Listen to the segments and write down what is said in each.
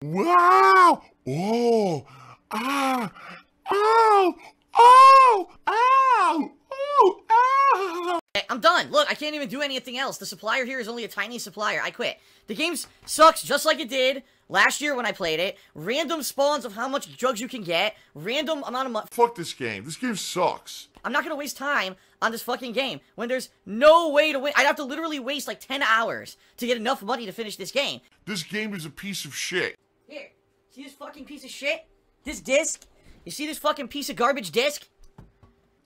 Wow! Oh! Ah! Ow! Oh! Ow! Oh! Ow! Okay, I'm done. Look, I can't even do anything else. The supplier here is only a tiny supplier. I quit. The game sucks just like it did last year when I played it. Random spawns of how much drugs you can get. Random amount of money. Fuck this game. This game sucks. I'm not gonna waste time on this fucking game when there's no way to win. I'd have to literally waste like 10 hours to get enough money to finish this game. This game is a piece of shit. Here, see this fucking piece of shit? This disc? You see this fucking piece of garbage disc?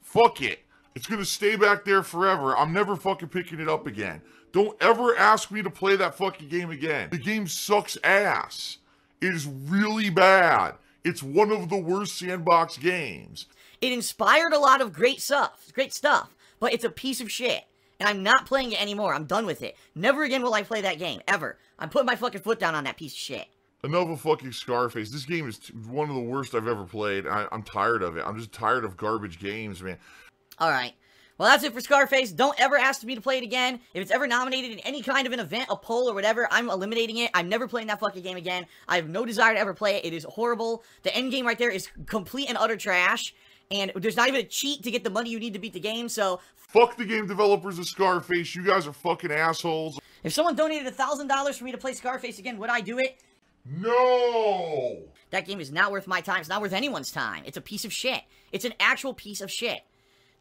Fuck it. It's gonna stay back there forever. I'm never fucking picking it up again. Don't ever ask me to play that fucking game again. The game sucks ass. It is really bad. It's one of the worst sandbox games. It inspired a lot of great stuff, but it's a piece of shit. And I'm not playing it anymore. I'm done with it. Never again will I play that game, ever. I'm putting my fucking foot down on that piece of shit. Enough of fucking Scarface. This game is one of the worst I've ever played. I'm tired of it. I'm just tired of garbage games, man. Alright. Well, that's it for Scarface. Don't ever ask me to play it again. If it's ever nominated in any kind of an event, a poll, or whatever, I'm eliminating it. I'm never playing that fucking game again. I have no desire to ever play it. It is horrible. The end game right there is complete and utter trash. And there's not even a cheat to get the money you need to beat the game, so... Fuck the game developers of Scarface. You guys are fucking assholes. If someone donated $1,000 for me to play Scarface again, would I do it? No! That game is not worth my time. It's not worth anyone's time. It's a piece of shit. It's an actual piece of shit.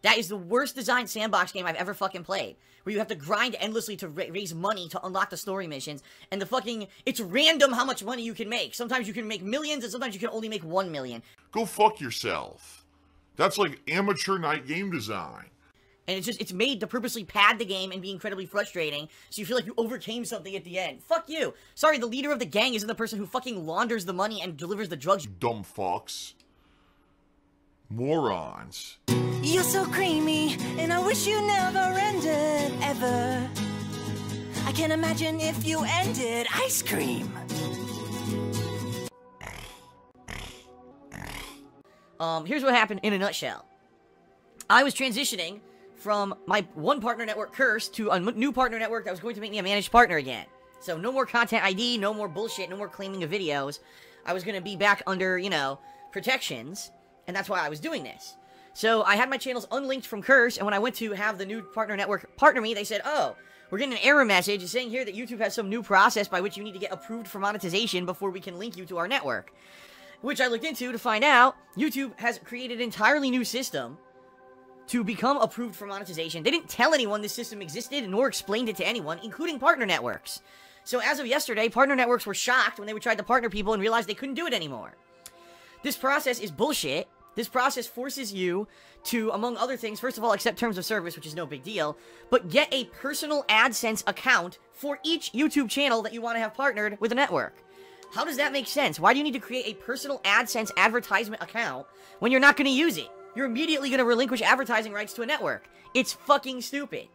That is the worst designed sandbox game I've ever fucking played. Where you have to grind endlessly to raise money to unlock the story missions. And the fucking... It's random how much money you can make. Sometimes you can make millions, and sometimes you can only make 1 million. Go fuck yourself. That's like amateur night game design. And it's made to purposely pad the game and be incredibly frustrating, so you feel like you overcame something at the end. Fuck you. Sorry, the leader of the gang isn't the person who fucking launders the money and delivers the drugs. Dumb fucks. Morons. You're so creamy, and I wish you never ended, ever. I can't imagine if you ended ice cream. Here's what happened in a nutshell. I was transitioning from my one partner network Curse to a new partner network that was going to make me a managed partner again. So no more content ID, no more bullshit, no more claiming of videos. I was going to be back under, you know, protections, and that's why I was doing this. So I had my channels unlinked from Curse, and when I went to have the new partner network partner me, they said, oh, we're getting an error message saying here that YouTube has some new process by which you need to get approved for monetization before we can link you to our network. Which I looked into to find out YouTube has created an entirely new system to become approved for monetization. They didn't tell anyone this system existed, nor explained it to anyone, including partner networks. So as of yesterday, partner networks were shocked when they tried to partner people and realized they couldn't do it anymore. This process is bullshit. This process forces you to, among other things, first of all, accept terms of service, which is no big deal, but get a personal AdSense account for each YouTube channel that you want to have partnered with a network. How does that make sense? Why do you need to create a personal AdSense advertisement account when you're not going to use it? You're immediately going to relinquish advertising rights to a network. It's fucking stupid.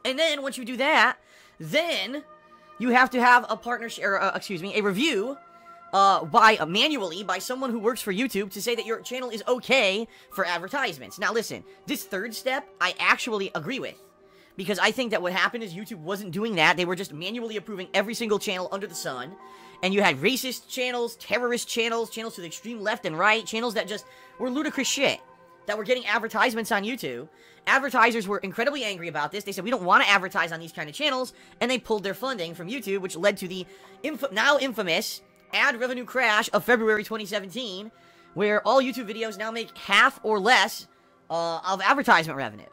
And then, once you do that, then you have to have a partnership, or, a review manually by someone who works for YouTube to say that your channel is okay for advertisements. Now listen, this third step, I actually agree with. Because I think that what happened is YouTube wasn't doing that. They were just manually approving every single channel under the sun. And you had racist channels, terrorist channels, channels to the extreme left and right, channels that just were ludicrous shit, that were getting advertisements on YouTube. Advertisers were incredibly angry about this. They said, we don't want to advertise on these kind of channels, and they pulled their funding from YouTube, which led to the now infamous ad revenue crash of February 2017, where all YouTube videos now make half or less of advertisement revenue.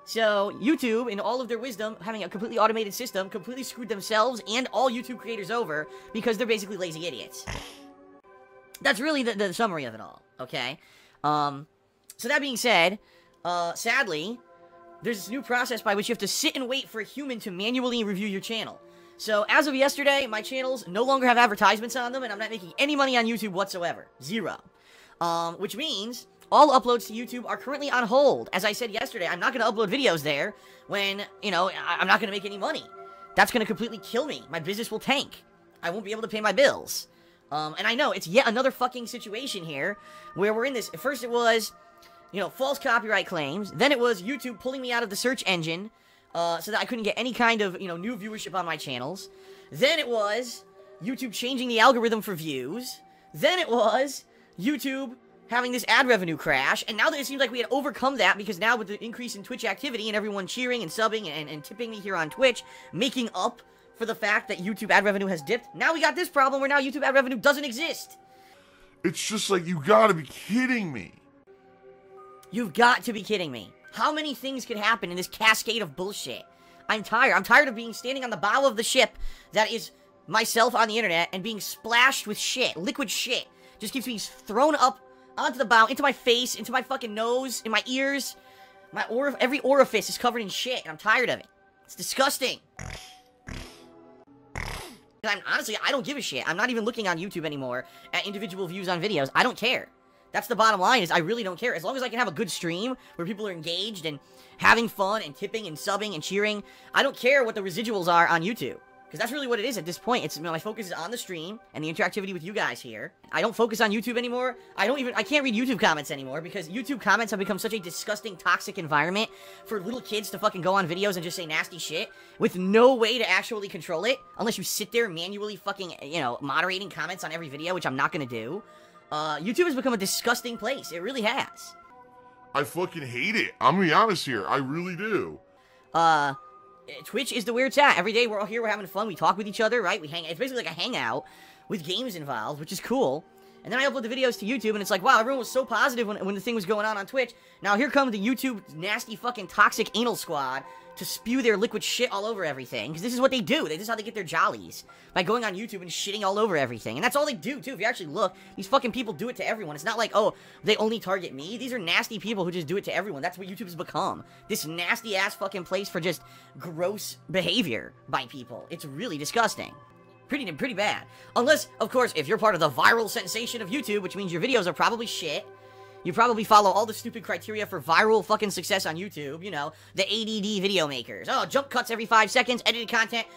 So, YouTube, in all of their wisdom, having a completely automated system, completely screwed themselves and all YouTube creators over because they're basically lazy idiots. That's really the summary of it all, okay? So that being said, sadly, there's this new process by which you have to sit and wait for a human to manually review your channel. So, as of yesterday, my channels no longer have advertisements on them, and I'm not making any money on YouTube whatsoever. Zero. Which means all uploads to YouTube are currently on hold. As I said yesterday, I'm not going to upload videos there when, you know, I'm not going to make any money. That's going to completely kill me. My business will tank. I won't be able to pay my bills. And I know, it's yet another fucking situation here where we're in this. At first it was, you know, false copyright claims. Then it was YouTube pulling me out of the search engine so that I couldn't get any kind of, you know, new viewership on my channels. Then it was YouTube changing the algorithm for views. Then it was YouTube having this ad revenue crash, and now that it seems like we had overcome that, because now with the increase in Twitch activity and everyone cheering and subbing and tipping me here on Twitch, making up for the fact that YouTube ad revenue has dipped, now we got this problem where now YouTube ad revenue doesn't exist. It's just like, you gotta be kidding me. You've got to be kidding me. How many things could happen in this cascade of bullshit? I'm tired. I'm tired of being standing on the bow of the ship that is myself on the internet and being splashed with shit, liquid shit. Just keeps being thrown up onto the bow, into my face, into my fucking nose, in my ears. Every orifice is covered in shit, and I'm tired of it. It's disgusting. Honestly, I don't give a shit. I'm not even looking on YouTube anymore at individual views on videos. I don't care. That's the bottom line, is I really don't care. As long as I can have a good stream where people are engaged and having fun and tipping and subbing and cheering, I don't care what the residuals are on YouTube. Because that's really what it is at this point. It's, my focus is on the stream and the interactivity with you guys here. I don't focus on YouTube anymore. I can't read YouTube comments anymore, because YouTube comments have become such a disgusting, toxic environment for little kids to fucking go on videos and just say nasty shit with no way to actually control it, unless you sit there manually fucking, moderating comments on every video, which I'm not gonna do. YouTube has become a disgusting place. It really has. I fucking hate it. I'm gonna be honest here. I really do. Twitch is the where it's at. Every day we're all here, we're having fun, we talk with each other, right? It's basically like a hangout with games involved, which is cool. And then I upload the videos to YouTube, and it's like, wow, everyone was so positive when the thing was going on Twitch. Now here comes the YouTube nasty fucking toxic anal squad to spew their liquid shit all over everything, because this is what they do. This is how they get their jollies, by going on YouTube and shitting all over everything. And that's all they do, too. If you actually look, these fucking people do it to everyone. It's not like, oh, they only target me. These are nasty people who just do it to everyone. That's what YouTube has become. This nasty-ass fucking place for just gross behavior by people. It's really disgusting. Pretty bad. Unless, of course, if you're part of the viral sensation of YouTube, which means your videos are probably shit. You probably follow all the stupid criteria for viral fucking success on YouTube, the ADD video makers. Oh, jump cuts every 5 seconds, edited content,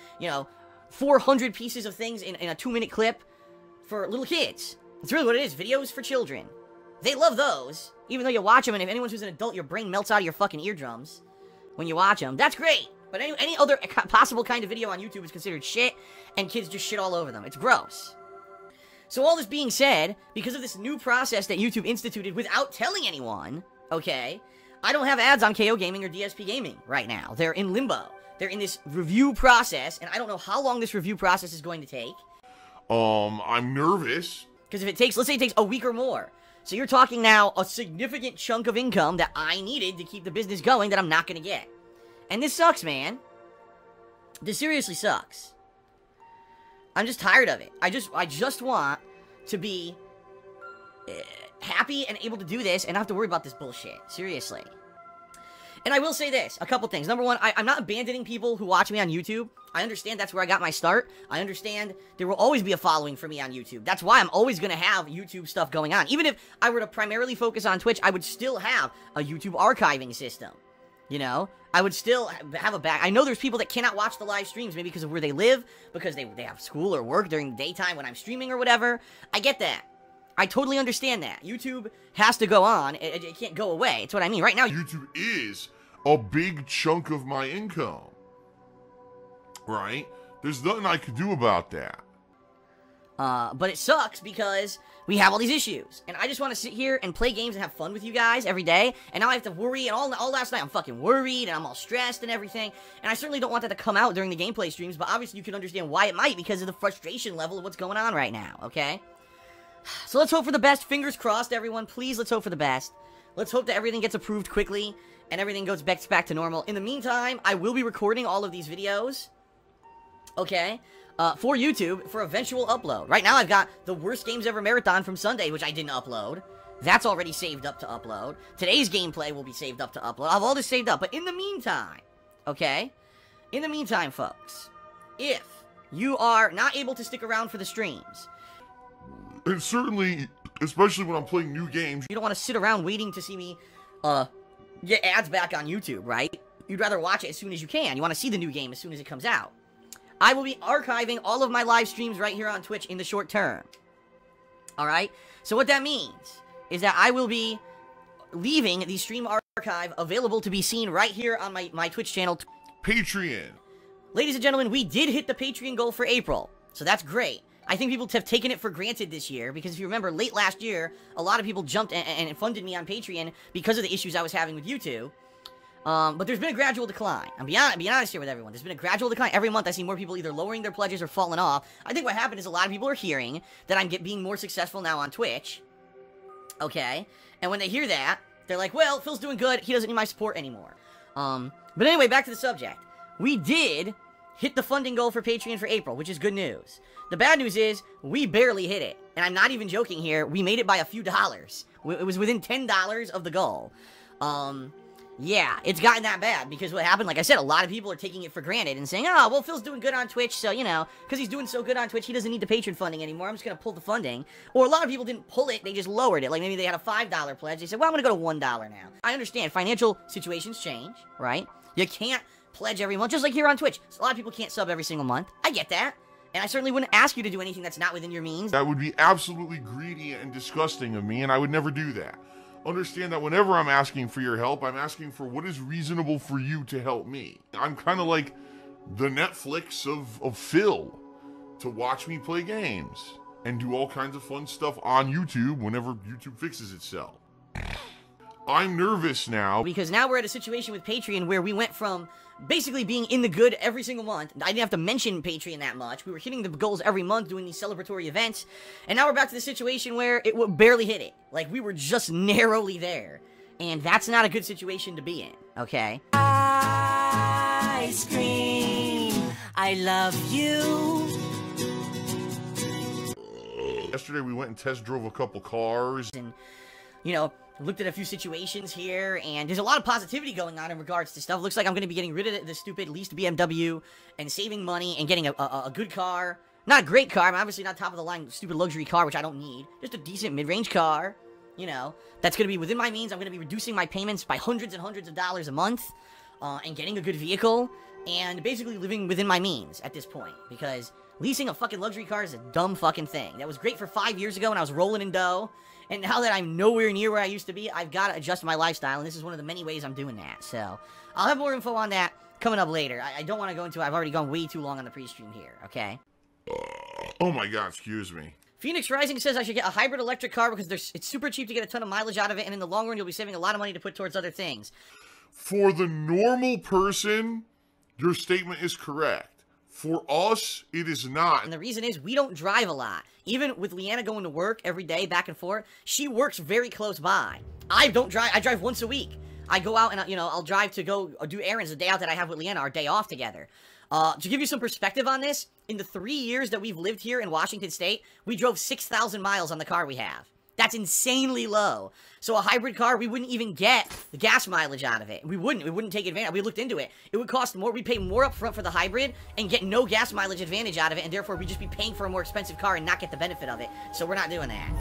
400 pieces of things in a 2-minute clip for little kids. That's really what it is, videos for children. They love those, even though you watch them, and if anyone who's an adult, your brain melts out of your fucking eardrums when you watch them. That's great, but any other possible kind of video on YouTube is considered shit, and kids just shit all over them. It's gross. So all this being said, because of this new process that YouTube instituted without telling anyone, okay, I don't have ads on KO Gaming or DSP Gaming right now. They're in limbo. They're in this review process, and I don't know how long this review process is going to take. I'm nervous. Because if it takes, let's say it takes a week or more. So you're talking now a significant chunk of income that I needed to keep the business going that I'm not going to get. And this sucks, man. This seriously sucks. I'm just tired of it. I just want to be happy and able to do this and not have to worry about this bullshit. Seriously. And I will say this, a couple things. Number one, I'm not abandoning people who watch me on YouTube. I understand that's where I got my start. I understand there will always be a following for me on YouTube. That's why I'm always going to have YouTube stuff going on. Even if I were to primarily focus on Twitch, I would still have a YouTube archiving system. I would still have a back. I know there's people that cannot watch the live streams, maybe because of where they live, because they have school or work during the daytime when I'm streaming or whatever. I get that. I totally understand that. YouTube has to go on. It can't go away. It's what I mean. Right now, YouTube is a big chunk of my income. Right? There's nothing I could do about that. But it sucks because we have all these issues. And I just want to sit here and play games and have fun with you guys every day. And now I have to worry. And all last night I'm fucking worried and I'm all stressed and everything. And I certainly don't want that to come out during the gameplay streams. But obviously you can understand why it might because of the frustration level of what's going on right now. Okay? So let's hope for the best. Fingers crossed, everyone. Please, let's hope for the best. Let's hope that everything gets approved quickly and everything goes back to normal. In the meantime, I will be recording all of these videos. Okay? For YouTube, for eventual upload. Right now, I've got the Worst Games Ever Marathon from Sunday, which I didn't upload. That's already saved up to upload. Today's gameplay will be saved up to upload. I'll have all this saved up. But in the meantime, okay? In the meantime, folks, if you are not able to stick around for the streams, and certainly, especially when I'm playing new games, you don't want to sit around waiting to see me get ads back on YouTube, right? You'd rather watch it as soon as you can. You want to see the new game as soon as it comes out. I will be archiving all of my live streams right here on Twitch in the short term. Alright? So what that means is that I will be leaving the stream archive available to be seen right here on my Twitch channel. Patreon. Ladies and gentlemen, we did hit the Patreon goal for April. So that's great. I think people have taken it for granted this year, because if you remember, late last year, a lot of people jumped and funded me on Patreon because of the issues I was having with YouTube. But there's been a gradual decline. I'm being honest here with everyone. There's been a gradual decline. Every month I see more people either lowering their pledges or falling off. I think what happened is a lot of people are hearing that I'm being more successful now on Twitch. Okay? And when they hear that, they're like, well, Phil's doing good. He doesn't need my support anymore. But anyway, back to the subject. We did hit the funding goal for Patreon for April, which is good news. The bad news is, we barely hit it. And I'm not even joking here, we made it by a few dollars. It was within $10 of the goal. Yeah, it's gotten that bad, because what happened, like I said, a lot of people are taking it for granted and saying, oh, well, Phil's doing good on Twitch, so, you know, because he's doing so good on Twitch, he doesn't need the Patreon funding anymore, I'm just going to pull the funding. Or a lot of people didn't pull it, they just lowered it. Like, maybe they had a $5 pledge, they said, well, I'm going to go to $1 now. I understand, financial situations change, right? You can't pledge every month, just like here on Twitch. So a lot of people can't sub every single month. I get that. And I certainly wouldn't ask you to do anything that's not within your means. That would be absolutely greedy and disgusting of me, and I would never do that. Understand that whenever I'm asking for your help, I'm asking for what is reasonable for you to help me. I'm kind of like the Netflix of Phil, to watch me play games and do all kinds of fun stuff on YouTube whenever YouTube fixes itself. I'm nervous now. Because now we're at a situation with Patreon where we went from basically being in the good every single month. I didn't have to mention Patreon that much. We were hitting the goals every month, doing these celebratory events. And now we're back to the situation where it barely hit it. Like, we were just narrowly there. And that's not a good situation to be in, okay? Ice cream, I love you. Yesterday we went and test drove a couple cars. And, you know, looked at a few situations here, and there's a lot of positivity going on in regards to stuff. Looks like I'm going to be getting rid of the stupid leased BMW and saving money and getting a good car. Not a great car. I'm obviously not top of the line stupid luxury car, which I don't need. Just a decent mid-range car, you know, that's going to be within my means. I'm going to be reducing my payments by hundreds and hundreds of dollars a month, and getting a good vehicle, and basically living within my means at this point, because leasing a fucking luxury car is a dumb fucking thing. That was great for 5 years ago when I was rolling in dough. And now that I'm nowhere near where I used to be, I've got to adjust my lifestyle, and this is one of the many ways I'm doing that. So, I'll have more info on that coming up later. I don't want to go into it. I've already gone way too long on the pre-stream here, okay? Oh my god, excuse me. Phoenix Rising says I should get a hybrid electric car because it's super cheap to get a ton of mileage out of it, and in the long run, you'll be saving a lot of money to put towards other things. For the normal person, your statement is correct. For us, it is not. And the reason is, we don't drive a lot. Even with Leanna going to work every day, back and forth, she works very close by. I don't drive. I drive once a week. I go out and, you know, I'll drive to go do errands the day out that I have with Leanna, our day off together. To give you some perspective on this, in the 3 years that we've lived here in Washington State, we drove 6,000 miles on the car we have. That's insanely low. So a hybrid car, we wouldn't even get the gas mileage out of it. We wouldn't take advantage. We looked into it. It would cost more. We'd pay more up front for the hybrid and get no gas mileage advantage out of it, and therefore we'd just be paying for a more expensive car and not get the benefit of it. So we're not doing that.